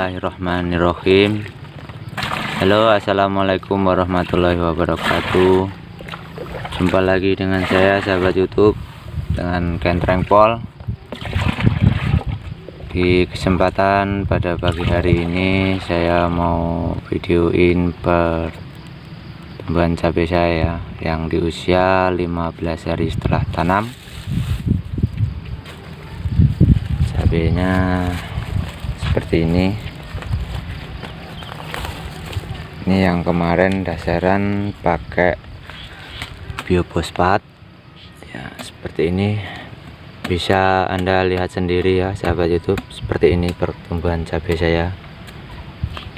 Bismillahirrahmanirrahim. Halo, assalamualaikum warahmatullahi wabarakatuh. Jumpa lagi dengan saya, sahabat YouTube, dengan Ken Trengpol. Di kesempatan pada pagi hari ini saya mau videoin pertumbuhan cabai saya yang di usia 15 hari setelah tanam. Cabainya seperti ini yang kemarin dasaran pakai biofosfat ya, seperti ini. Bisa Anda lihat sendiri ya, sahabat YouTube, seperti ini pertumbuhan cabai saya.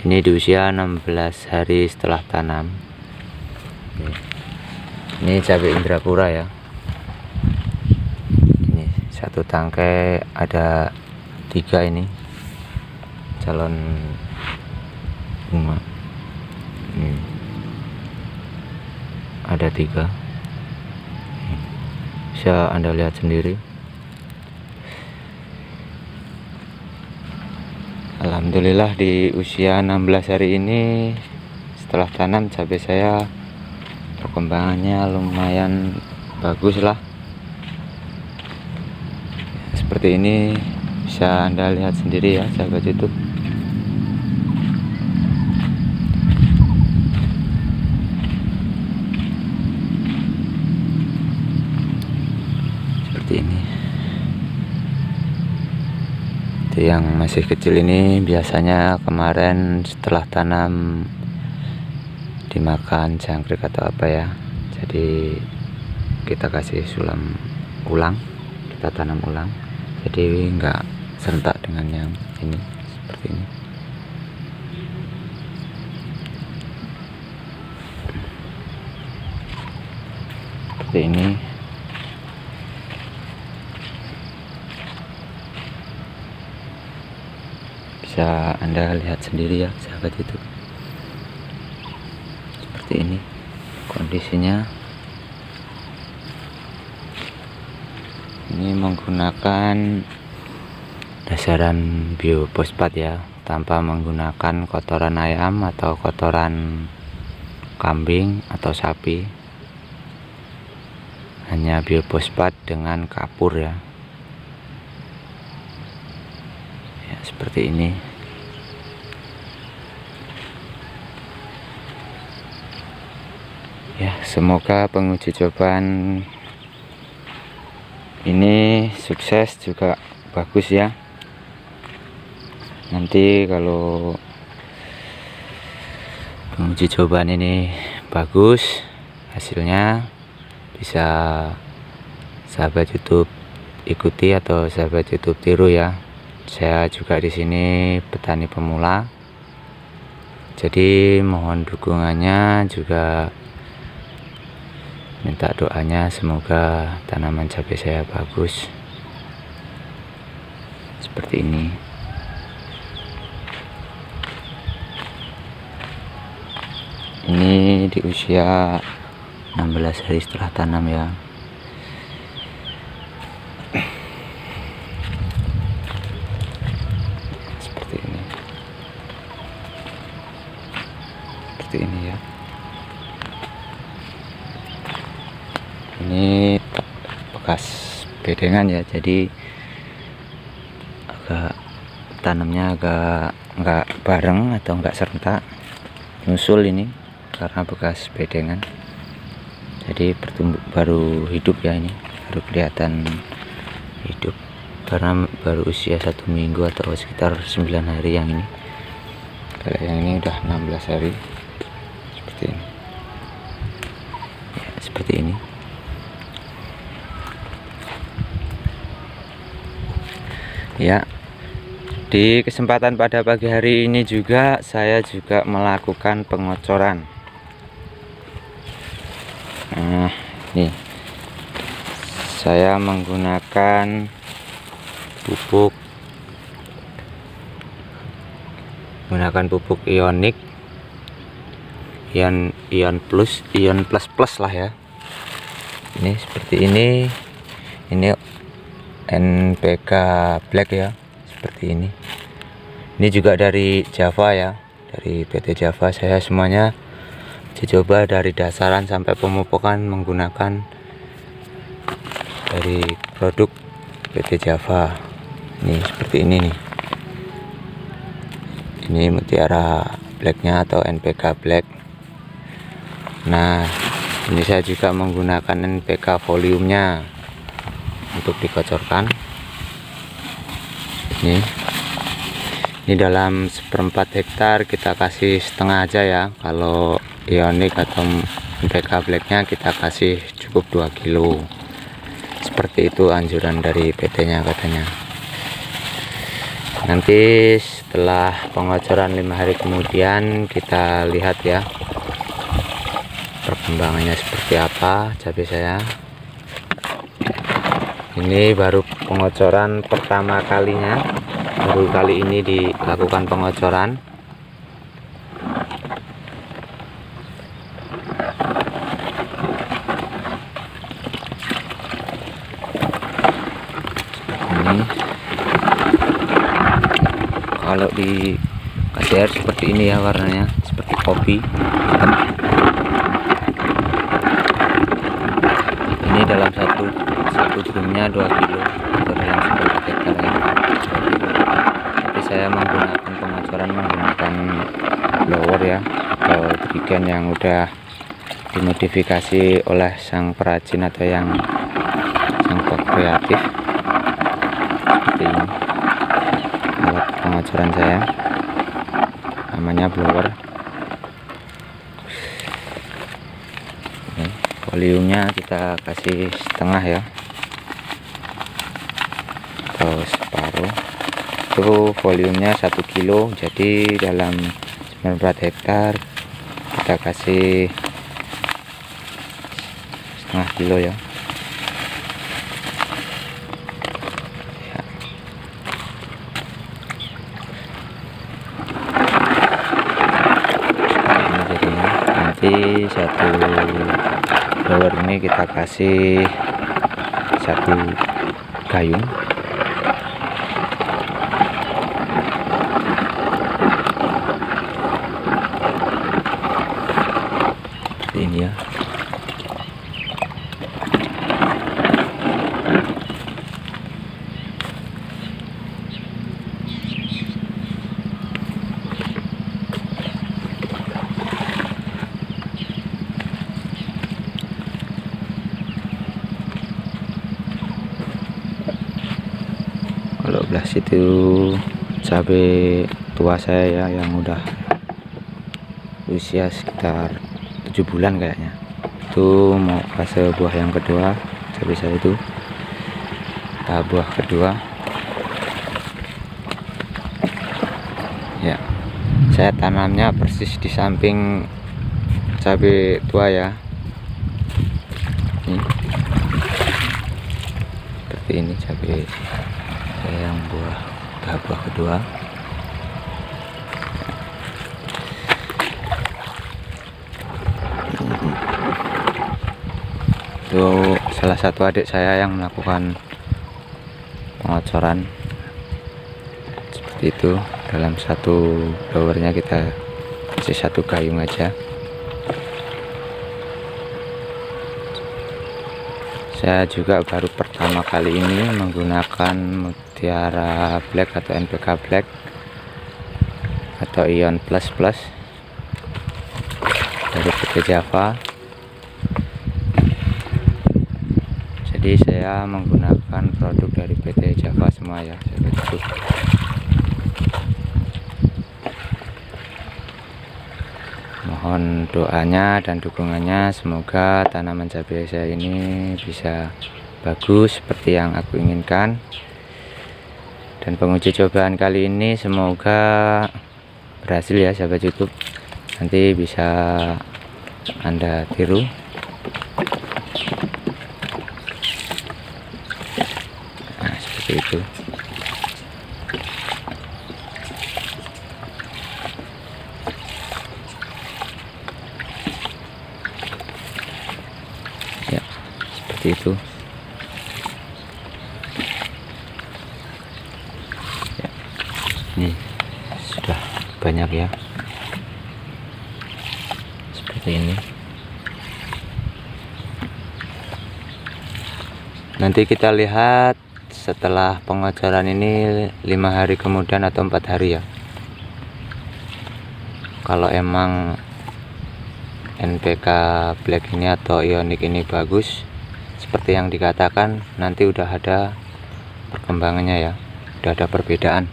Ini di usia 16 hari setelah tanam. Ini cabai Indrapura ya. Ini satu tangkai ada 3 ini calon bunga. Ada 3, bisa Anda lihat sendiri. Alhamdulillah di usia 16 hari ini setelah tanam, cabai saya perkembangannya lumayan bagus lah. Seperti ini bisa Anda lihat sendiri ya, sahabat YouTube. Seperti ini. Itu yang masih kecil ini biasanya kemarin setelah tanam dimakan jangkrik atau apa ya. Jadi kita kasih sulam ulang, kita tanam ulang. Jadi enggak serentak dengan yang ini, seperti ini. Seperti ini. Bisa Anda lihat sendiri ya, sahabat YouTube. Seperti ini kondisinya. Ini menggunakan dasaran biofosfat ya, tanpa menggunakan kotoran ayam atau kotoran kambing atau sapi. Hanya biofosfat dengan kapur ya. Ya, seperti ini. Ya, semoga penguji cobaan ini sukses juga bagus ya. Nanti kalau penguji cobaan ini bagus hasilnya, bisa sahabat YouTube ikuti atau sahabat YouTube tiru ya. Saya juga di sini petani pemula, jadi mohon dukungannya, juga minta doanya semoga tanaman cabai saya bagus. Seperti ini. Ini di usia 16 hari setelah tanam ya. Seperti ini. Seperti ini ya. Ini bekas bedengan ya, jadi agak tanamnya agak enggak bareng atau enggak serentak, nyusul ini karena bekas bedengan. Jadi baru hidup ya, ini baru kelihatan hidup karena baru usia 1 minggu atau sekitar 9 hari yang ini. Kalau yang ini udah 16 hari. Seperti ini ya, seperti ini. Ya, di kesempatan pada pagi hari ini juga saya juga melakukan pengocoran. Nah, nih saya menggunakan pupuk ionik, ion plus lah ya. Ini seperti ini NPK Black ya, seperti ini. Ini juga dari Java ya, dari PT Java. Saya semuanya dicoba dari dasaran sampai pemupukan menggunakan dari produk PT Java. Ini seperti ini nih. Ini mutiara blacknya atau NPK black. Nah, ini saya juga menggunakan NPK volumenya untuk dikocorkan. Ini dalam 1/4 hektar kita kasih setengah aja ya. Kalau Ioniq atau NPK blacknya kita kasih cukup 2 kilo. Seperti itu anjuran dari PT nya katanya. Nanti setelah pengocoran 5 hari kemudian kita lihat ya perkembangannya seperti apa cabai saya. Ini baru pengocoran pertama kalinya, baru kali ini dilakukan pengocoran. Ini kalau dikasih air seperti ini ya, warnanya seperti kopi. Ini dalam satu drumnya 2 kilo atau dalam 10 hektar ya, 2 kilo. Tapi saya menggunakan pengocoran menggunakan blower ya, atau trigen yang udah dimodifikasi oleh sang perajin atau yang sang kreatif. Seperti ini alat pengocoran saya, namanya blower. Volumenya kita kasih setengah ya, atau separuh. Itu volumenya 1 kilo, jadi dalam 9 hektar kita kasih setengah kilo ya. Ini jadinya nanti satu blower ini kita kasih 1 gayung. Seperti ini ya. Kalau belah situ cabai tua saya ya, yang udah usia sekitar 7 bulan kayaknya, itu mau fase buah yang kedua. Cabai saya itu tahap buah kedua ya. Saya tanamnya persis di samping cabai tua ya. Ini seperti ini cabai yang tahap buah kedua. Itu salah satu adik saya yang melakukan pengocoran seperti itu. Dalam satu blowernya kita kasih 1 gayung aja. Saya juga baru pertama kali ini menggunakan mutiara black atau NPK black atau Ion Plus Plus dari PT Java. Jadi saya menggunakan produk dari PT Java semua ya, seperti itu. Mohon doanya dan dukungannya, semoga tanaman cabai saya ini bisa bagus seperti yang aku inginkan. Dan penguji cobaan kali ini semoga berhasil ya sahabat YouTube. Nanti bisa Anda tiru. Nah, seperti itu. Ya, seperti itu. Ya. Nih, banyak ya, seperti ini. Nanti kita lihat setelah pengocoran ini 5 hari kemudian atau 4 hari ya. Kalau emang NPK black ini atau ionic ini bagus seperti yang dikatakan, nanti udah ada perkembangannya ya, udah ada perbedaan.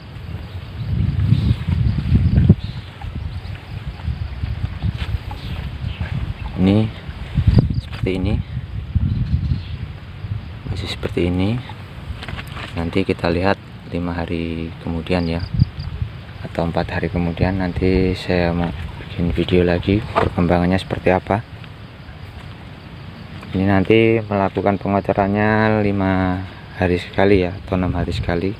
Ini seperti ini, masih seperti ini. Nanti kita lihat 5 hari kemudian ya, atau 4 hari kemudian. Nanti saya mau bikin video lagi perkembangannya seperti apa. Ini nanti melakukan pengocorannya 5 hari sekali ya, atau 6 hari sekali.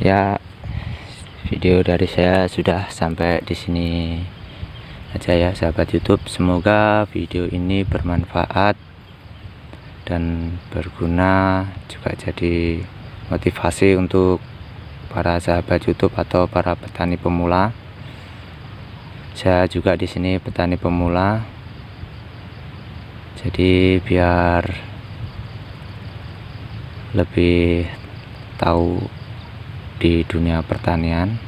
Ya, video dari saya sudah sampai di sini aja ya sahabat YouTube. Semoga video ini bermanfaat dan berguna, juga jadi motivasi untuk para sahabat YouTube atau para petani pemula. Saya juga di sini petani pemula, jadi biar lebih tahu di dunia pertanian.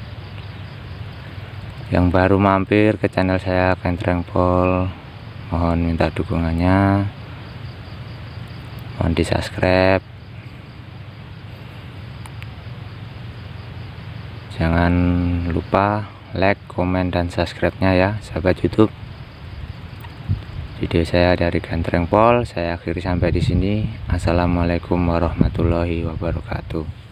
Yang baru mampir ke channel saya Kentreng Pol, mohon minta dukungannya, mohon di subscribe. Jangan lupa like, komen, dan subscribe-nya ya sahabat YouTube. Video saya dari Kentreng Pol saya akhiri sampai di sini. Assalamualaikum warahmatullahi wabarakatuh.